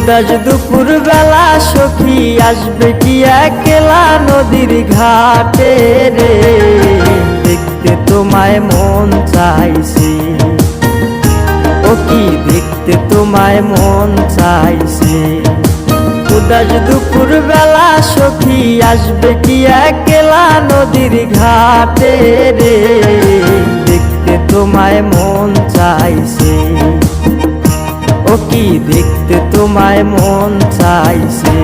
উদাস দুপুর বেলা সখী আসবে কি একলা নদীর ঘাটে রে, দেখতে তোমায় মন চাইছে। ও কি দেখতে তোমায় মন চাইছে। উদাস দুপুর বেলা সখী আসবে কি একলা নদীর ঘাটে রে, দেখতে তোমায় মন চাইছে। ও কি দেখতে তোমায় মন চাইছে।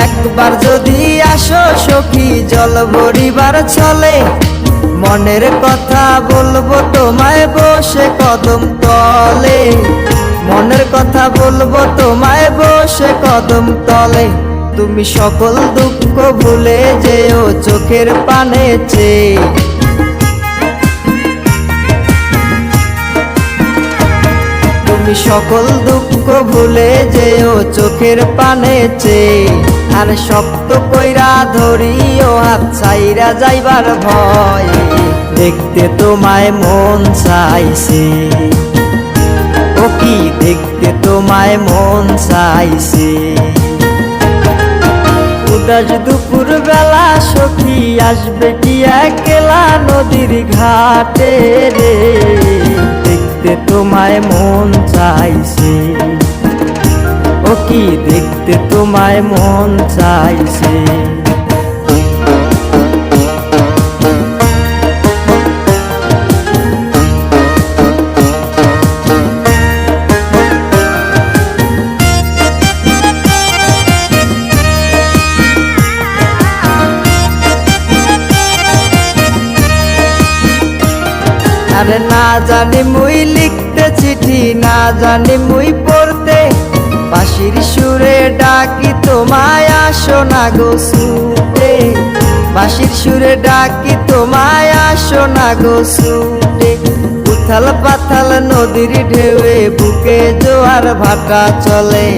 একবার যদি আসো সখী জল ভরিবার ছলে, মনের কথা বলবো তোমায় বসে কদম তলে। মনের কথা বলবো তোমায় বসে কদম তলে। তুমি সকল দুঃখ ভুলে যেও চোখের পানে চেয়ে। তুমি সকল দুঃখ ভুলে যেও চোখের পানে চেয়ে। আর শক্ত কইরা ধরিও হাত ছাইরা যাইবার ভয়, দেখতে তোমায় মন চাইছে। ও কি দেখতে তোমায় মন চাইছে। উদাস দুপুর বেলা সখী আসবে কি একলা নদীর ঘাটে রে, দেখতে তোমায় মন চাইছে। ও কি দেখতে তোমায় মন চাইছে। আরে না জানি মুই লিখতে চিঠি, না জানি মুই পড়তে, বাঁশির সুরে ডাকি তোমায় আসো না গো ছুটে। বাঁশির সুরে ডাকি তোমায় আসো না গো ছুটে। উথাল পাথাল নদীর ঢেউয়ে বুকে জোয়ার ভাটা চলে।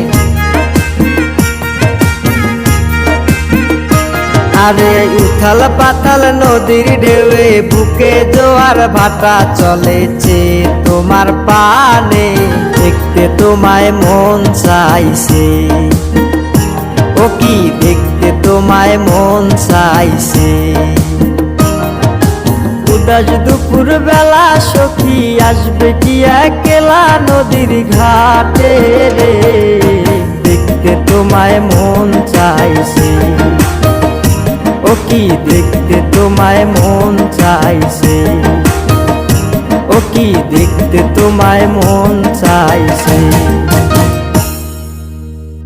আরে উথাল পাথাল নদীর ঢেউয়ে বুকে জোয়ার ভাটা চলেছে তোমার পানে, দেখতে তোমায় মন চাইছে। ও কি দেখতে তোমায় মন চাইছে। উদাস দুপুর বেলা সখী আসবে কি একলা নদীর ঘাটে রে, দেখতে তোমায় মন চাইছে। ও কি দেখতে তোমায় মন চাইছে। ও কি দেখতে তোমায় মন চাইছে।